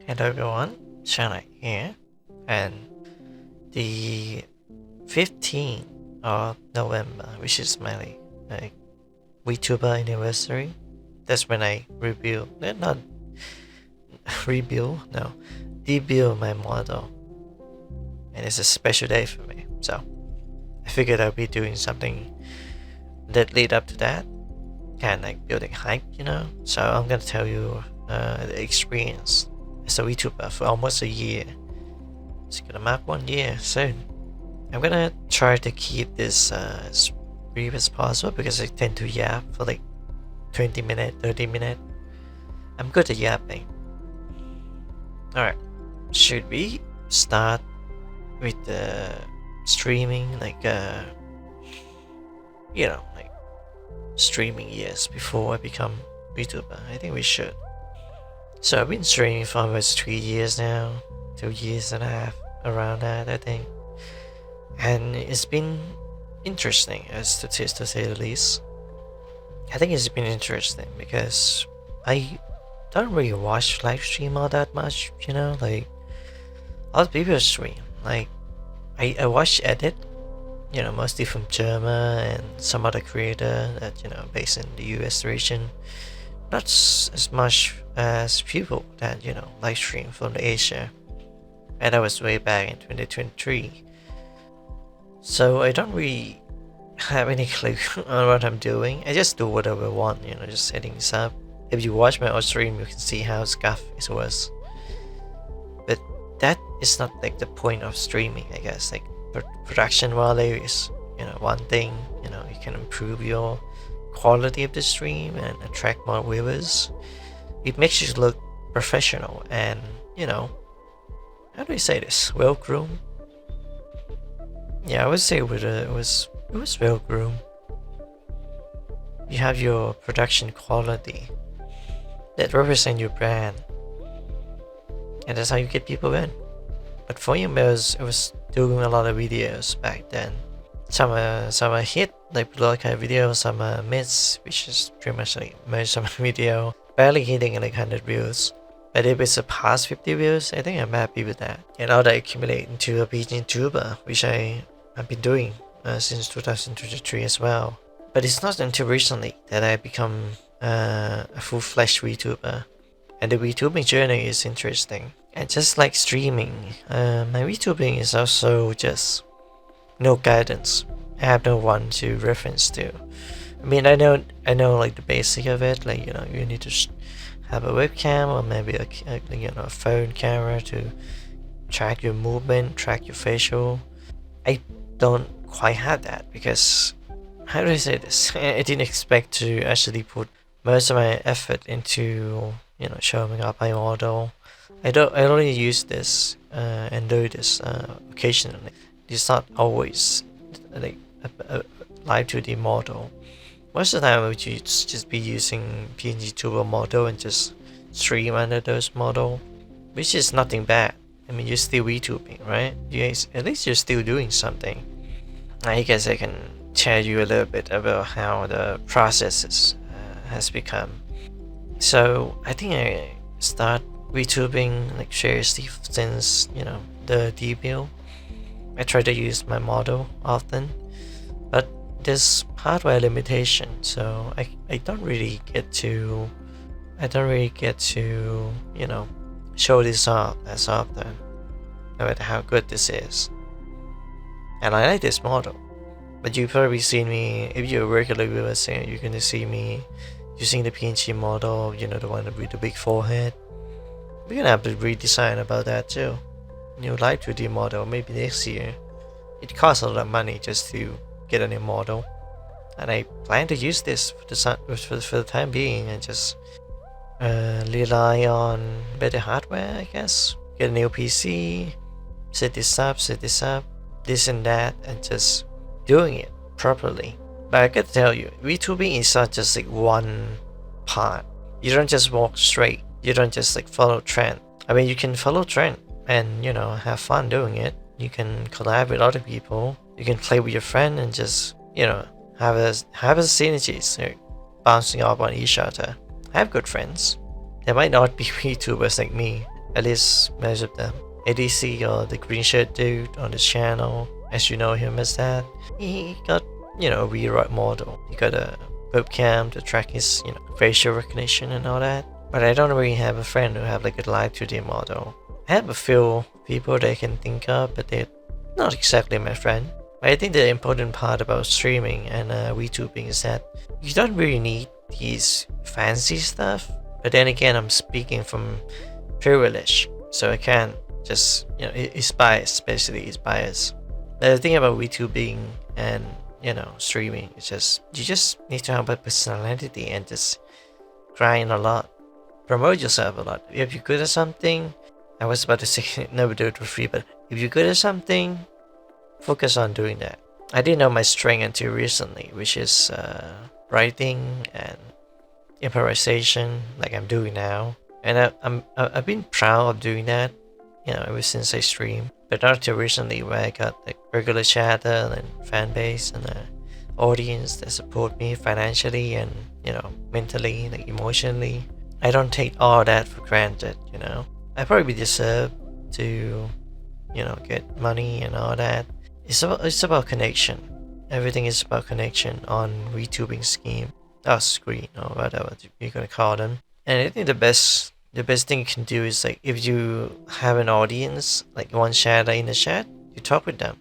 Hello everyone, Charnyte here, and the 15th of November, which is my Vtuber anniversary, that's when I debut my model, and it's a special day for me, so I figured I'll be doing something that lead up to that, kind of like building hype, so I'm gonna tell you the experience as a Vtuber for almost a year. It's gonna mark 1 year soon. I'm gonna try to keep this as brief as possible because I tend to yap for like 20 minutes, 30 minutes. I'm good at yapping. Alright, should we start with the streaming, like streaming years before I become Vtuber? I think we should. So I've been streaming for almost 3 years now, 2 years and a half, around that I think. And it's been interesting, as to say the least. I think it's been interesting because I don't really watch live stream all that much, like other people stream. Like I watch edit, mostly from Germa and some other creator that, based in the US region. Not as much as people that, live stream from the Asia. And that was way back in 2023. So I don't really have any clue on what I'm doing. I just do whatever I want, just setting this up. If you watch my old stream, you can see how scuff it was. But that is not like the point of streaming, I guess. Like production value is, one thing. You can improve your quality of the stream and attract more viewers. It makes you look professional and, how do I say this? Well groomed. Yeah, I would say it was well groomed. You have your production quality that represent your brand, and that's how you get people in. But for you, it was doing a lot of videos back then. Some are hit, like below kind of videos, some are miss, which is pretty much like most of my video, barely hitting like 100 views. But if it's past 50 views, I think I'm happy with that. And all that accumulate into a Vtuber, which I've been doing since 2023 as well. But it's not until recently that I become a full-fledged Vtuber. And the Vtubing journey is interesting. And just like streaming, my Vtubing is also just no guidance. I have no one to reference to. I mean, I know like the basic of it. Like, you need to have a webcam or maybe a phone camera to track your movement, track your facial. I don't quite have that because, how do I say this? I didn't expect to actually put most of my effort into, showing up my model. I only use this and do this occasionally. It's not always like a live 2D model. Most of the time I would just be using PNG tuber model and just stream under those model, which is nothing bad. I mean, you're still VTubing, right? At least you're still doing something. I guess I can tell you a little bit about how the process has become. So I think I start VTubing like seriously since, the debut. I try to use my model often, but there's hardware limitation, so I don't really get to show this off as often, no matter how good this is. And I like this model, but you've probably seen me, if you're a regular viewer, you're gonna see me using the PNG model, the one with the big forehead. We're gonna have to redesign about that too. New live 2D model maybe next year. It costs a lot of money just to get a new model, and I plan to use this for the time being and just rely on better hardware, I guess. Get a new PC, set this up, this and that, and just doing it properly. But I gotta tell you, VTubing is not just like one part. You don't just walk straight. You don't just like follow trend. I mean, you can follow trend and have fun doing it. You can collab with other people. You can play with your friend and just have a synergies bouncing off on each other. I have good friends. They might not be VTubers like me, at least most of them. ADC, or the green shirt dude on the channel, as you know him as that, he got, a rewrite model. He got a webcam to track his, facial recognition and all that. But I don't really have a friend who have like a live 2D model. I have a few people that I can think of, but they're not exactly my friend. But I think the important part about streaming and Vtubing is that you don't really need these fancy stuff. But then again, I'm speaking from privilege, so I can't just, it's biased, basically, it's biased. But the thing about Vtubing and, streaming is just, you just need to have a personality and just grind a lot. Promote yourself a lot. If you're good at something, I was about to say never do it for free, but if you're good at something, focus on doing that. I didn't know my strength until recently, which is writing and improvisation, like I'm doing now. And I've been proud of doing that, ever since I stream. But not until recently, where I got like regular chatter and fan base and audience that support me financially and mentally, like emotionally. I don't take all that for granted. I probably deserve to get money and all that. It's about connection. Everything is about connection on Vtubing scheme, or screen, or whatever you're gonna call them. And I think the best thing you can do is, like, if you have an audience, like one chatter in the chat, you talk with them.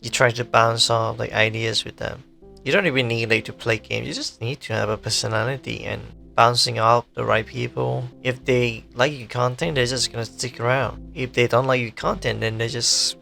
You try to bounce off like ideas with them. You don't even need like to play games. You just need to have a personality and bouncing off the right people. If they like your content, they're just gonna stick around. If they don't like your content, then they just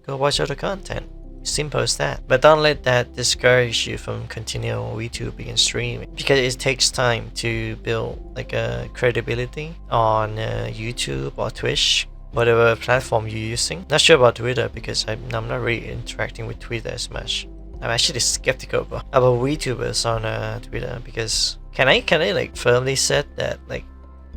go watch other content. Simple as that. But don't let that discourage you from continuing VTubing and streaming, because it takes time to build like a credibility on YouTube or Twitch, whatever platform you're using. Not sure about Twitter, because I'm not really interacting with Twitter as much. I'm actually skeptical about Vtubers on Twitter, because can I like firmly set that like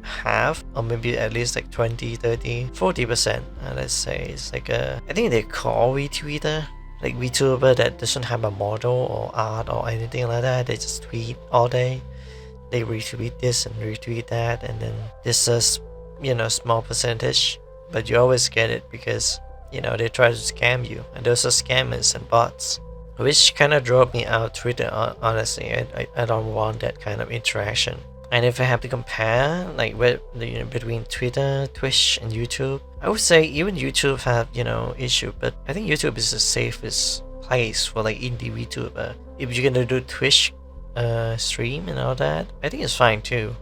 half, or maybe at least like 20, 30, 40%, let's say, it's like I think they call Vtweeter, like Vtuber that doesn't have a model or art or anything like that. They just tweet all day. They retweet this and retweet that, and then this is small percentage, but you always get it because they try to scam you, and those are scammers and bots, which kind of drove me out Twitter. Honestly, I don't want that kind of interaction. And if I have to compare like between Twitter, Twitch, and YouTube, I would say even YouTube have issue, but I think YouTube is the safest place for like indie VTuber. If you're gonna do Twitch stream and all that, I think it's fine too.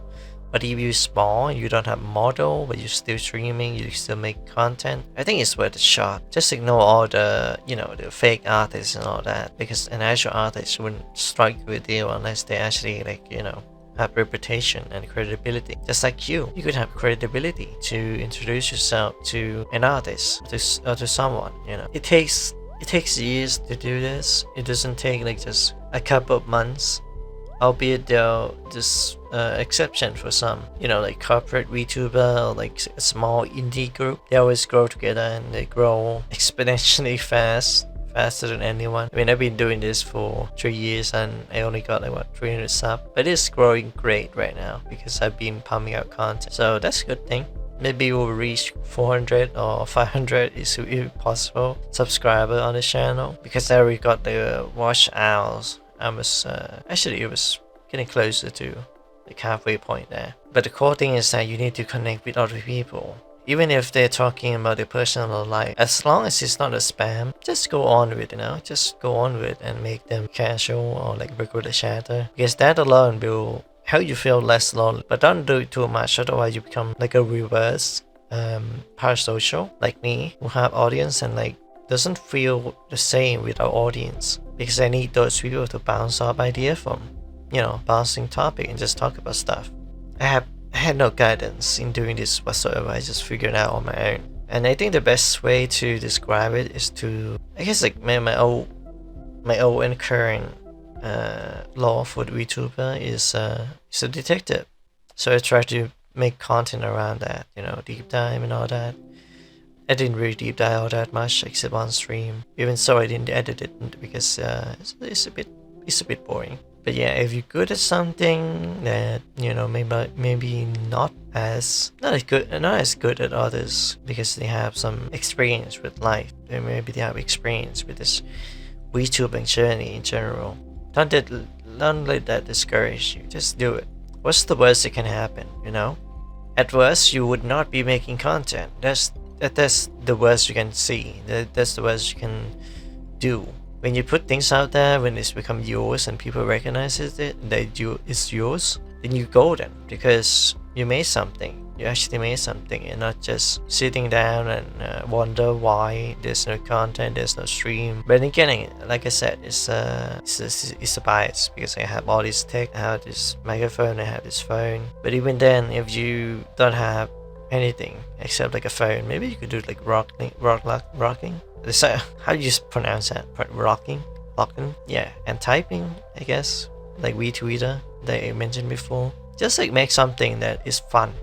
But if you're small and you don't have model, but you're still streaming, you still make content, I think it's worth a shot. Just ignore all the the fake artists and all that, because an actual artist wouldn't strike you a deal unless they actually like have reputation and credibility. Just like you could have credibility to introduce yourself to an artist, or to someone. It takes years to do this. It doesn't take like just a couple of months, albeit they'll just exception for some, like corporate VTuber or like a small indie group. They always grow together and they grow exponentially faster than anyone. I mean, I've been doing this for 3 years and I only got like 300 subs, but it's growing great right now because I've been pumping out content, so that's a good thing. Maybe we'll reach 400 or 500 if possible subscriber on the channel, because I already got the watch hours. I was actually, it was getting closer to like halfway point there. But the core thing is that you need to connect with other people. Even if they're talking about their personal life, as long as it's not a spam, just go on with it, just go on with it and make them casual or like regular chatter, because that alone will help you feel less lonely. But don't do it too much, otherwise you become like a reverse parasocial like me, who have audience and like doesn't feel the same with our audience, because I need those people to bounce off idea from, bouncing topic and just talk about stuff. I had no guidance in doing this whatsoever. I just figured it out on my own. And I think the best way to describe it is to, I guess, like my old and current law for the VTuber is a detective. So I try to make content around that, deep dive and all that. I didn't really deep dive all that much except on stream. Even so, I didn't edit it because it's a bit boring. But yeah, if you're good at something that, you know, maybe not as good as others because they have some experience with life, and maybe they have experience with this Vtubing journey in general. Don't let that discourage you. Just do it. What's the worst that can happen, you know? At worst, you would not be making content. That's the worst you can see. That's the worst you can do. When you put things out there, when it's become yours and people recognize it that it's yours, then you golden because you made something. You actually made something, and not just sitting down and wonder why there's no content, there's no stream. But again, like I said, it's a bias because I have all this tech, I have this microphone, I have this phone. But even then, if you don't have anything except like a phone, maybe you could do like rocking. How do you pronounce that? Rocking, yeah, and typing, I guess, like Vtubers that I mentioned before. Just like make something that is fun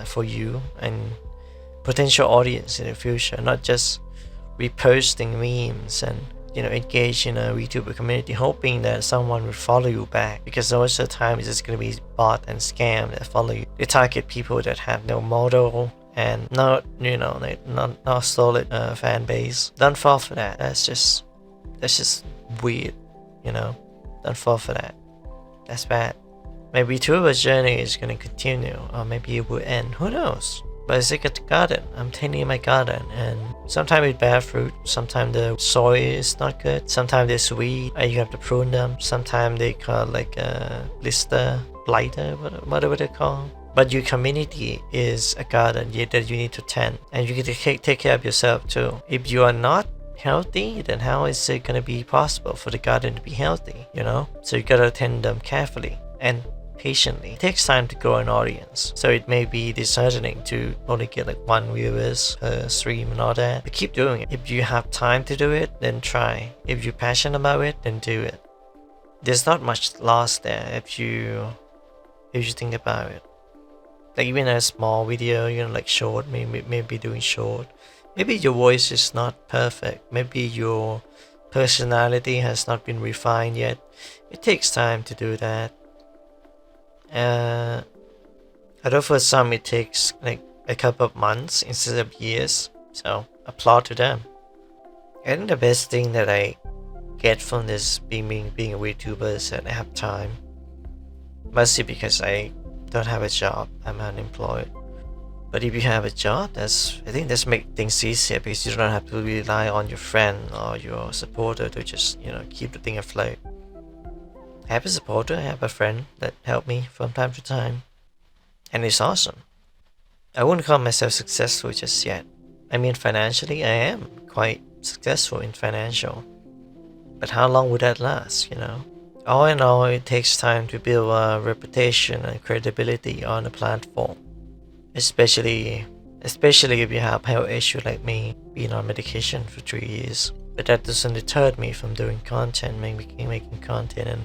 for you and potential audience in the future, not just reposting memes and, you know, engage in a VTuber community hoping that someone will follow you back, because most of the time it's just going to be bot and scam that follow you. They target people that have no model and not, you know, like not solid fan base. Don't fall for that. That's just weird, you know. Don't fall for that. That's bad. Maybe Vtuber's journey is gonna continue, or maybe it will end. Who knows? But it's like a garden. I'm tending my garden, and sometimes it bear fruit. Sometimes the soil is not good. Sometimes they're sweet, and you have to prune them. Sometimes they call like a blister, blighter, whatever they call. But your community is a garden that you need to tend, and you get to take care of yourself too. If you are not healthy, then how is it gonna be possible for the garden to be healthy? You know, so you gotta tend them carefully and patiently. It takes time to grow an audience, so it may be disheartening to only get like 1 viewers per stream and all that, but keep doing it. If you have time to do it, then try. If you're passionate about it, then do it. There's not much loss there if you think about it. Like even a small video, you know, like short, maybe doing short. Maybe your voice is not perfect. Maybe your personality has not been refined yet. It takes time to do that. Although for some it takes like a couple of months instead of years, so applaud to them. I think the best thing that I get from this being a VTuber is that I have time. Mostly because I don't have a job, I'm unemployed. But if you have a job, I think that's make things easier, because you don't have to rely on your friend or your supporter to just, you know, keep the thing afloat. I have a supporter, I have a friend that helped me from time to time, and it's awesome. I wouldn't call myself successful just yet. I mean, financially, I am quite successful in financial, but how long would that last, you know? All in all, it takes time to build a reputation and credibility on a platform, especially if you have health issue like me, being on medication for 3 years. But that doesn't deter me from doing content, making content, and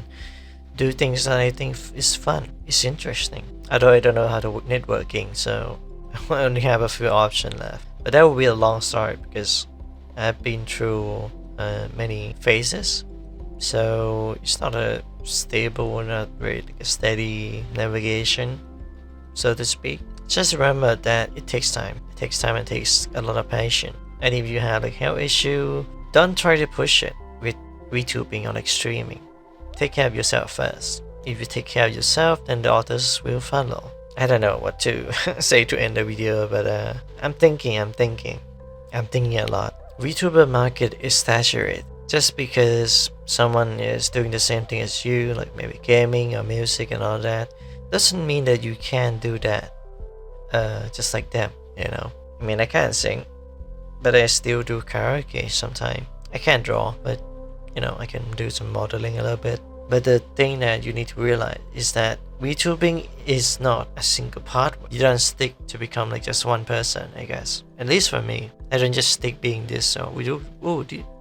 do things that I think is fun, is interesting. Although I don't know how to work networking, so I only have a few options left. But that will be a long story, because I've been through many phases. So it's not a stable, not really like a steady navigation, so to speak. Just remember that it takes time. It takes time and takes a lot of patience. And if you have like health issue, don't try to push it with VTubing or like streaming. Take care of yourself first. If you take care of yourself, then the others will follow. I don't know what to say to end the video, but I'm thinking a lot. VTuber market is saturated. Just because someone is doing the same thing as you, like maybe gaming or music and all that, doesn't mean that you can do that just like them, you know. I mean, I can't sing, but I still do karaoke sometimes. I can't draw, but you know, I can do some modeling a little bit. But the thing that you need to realize is that VTubing is not a single part. You don't stick to become like just one person, I guess. At least for me, I don't just stick being this. So we do,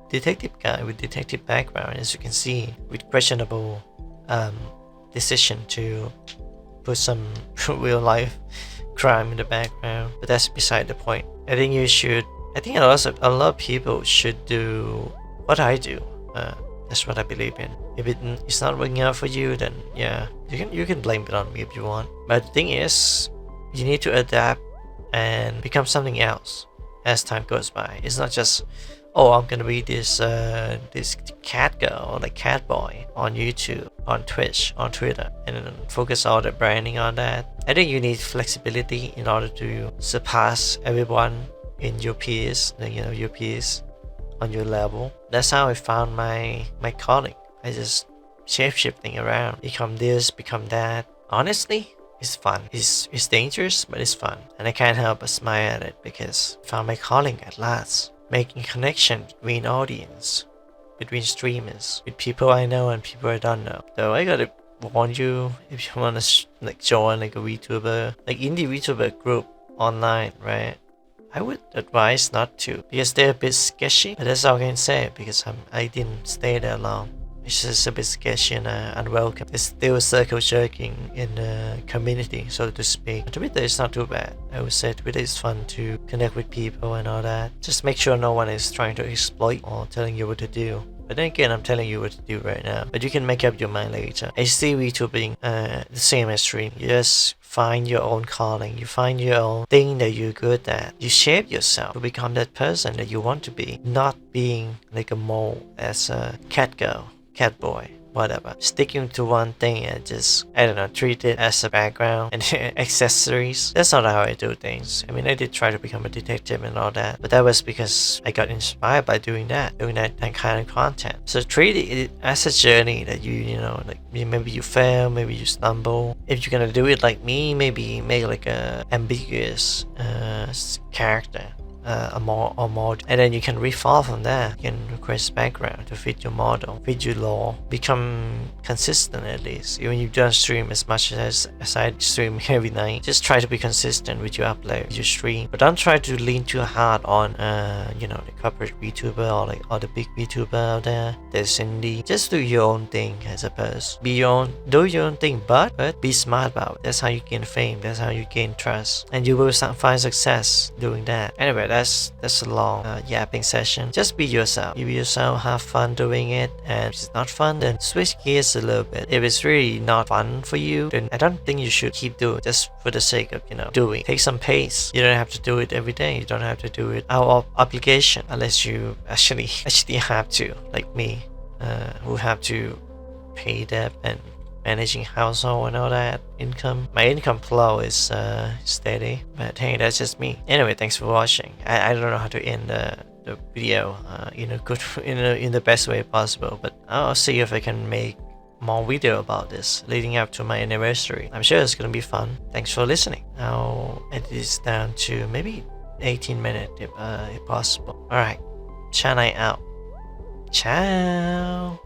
detective guy with detective background, as you can see, with questionable decision to put some real life crime in the background. But that's beside the point. I think a lot of people should do what I do. That's what I believe in. If it's not working out for you, then yeah, you can blame it on me if you want. But the thing is, you need to adapt and become something else as time goes by. It's not just, oh, I'm gonna be this this cat girl, like cat boy on YouTube, on Twitch, on Twitter, and then focus all the branding on that. I think you need flexibility in order to surpass everyone in your peers, your peers on your level. That's how I found my calling. I just shape-shifting around, become this, become that. Honestly, it's fun. It's dangerous, but it's fun, and I can't help but smile at it because I found my calling at last. Making connection between audience, between streamers, with people I know and people I don't know. So I gotta warn you, if you wanna join like a VTuber, like indie VTuber group online, right? I would advise not to, because they're a bit sketchy. But that's all I can say, because I didn't stay there long. It's just a bit sketchy and unwelcome. It's still circle jerking in the community, so to speak. Twitter is not too bad. I would say Twitter is fun to connect with people and all that. Just make sure no one is trying to exploit or telling you what to do. But then again, I'm telling you what to do right now. But you can make up your mind later. I see VTubing the same as stream. You just find your own calling. You find your own thing that you're good at. You shape yourself to become that person that you want to be. Not being like a mole as a cat girl, cat boy, whatever. Sticking to one thing and just, I don't know, treat it as a background and accessories. That's not how I do things. I mean, I did try to become a detective and all that, but that was because I got inspired by doing that kind of content. So treat it as a journey that like maybe you fail, maybe you stumble. If you're gonna do it like me, maybe make like a ambiguous character. A model, and then you can revolve from there. You can request background to fit your model, fit your lore, become consistent at least. Even if you don't stream as much as I stream every night, just try to be consistent with your upload, your stream. But don't try to lean too hard on the corporate VTuber or like all the big VTuber out there. There's indie. Just do your own thing, I suppose. Do your own thing, but be smart about it. That's how you gain fame. That's how you gain trust, and you will find success doing that. Anyway, that's a long yapping session. Just be yourself. Be yourself, have fun doing it, and if it's not fun, then switch gears a little bit. If it's really not fun for you, then I don't think you should keep doing it just for the sake of doing. Take some pace. You don't have to do it every day. You don't have to do it out of obligation, unless you actually have to, like me, who have to pay debt and managing household and all that income. My income flow is steady, but hey, that's just me. Anyway, thanks for watching. I don't know how to end the video in the best way possible, but I'll see if I can make more video about this leading up to my anniversary. I'm sure it's gonna be fun. Thanks for listening. I'll edit this down to maybe 18 minutes if possible. Alright, Charnyte out. Ciao.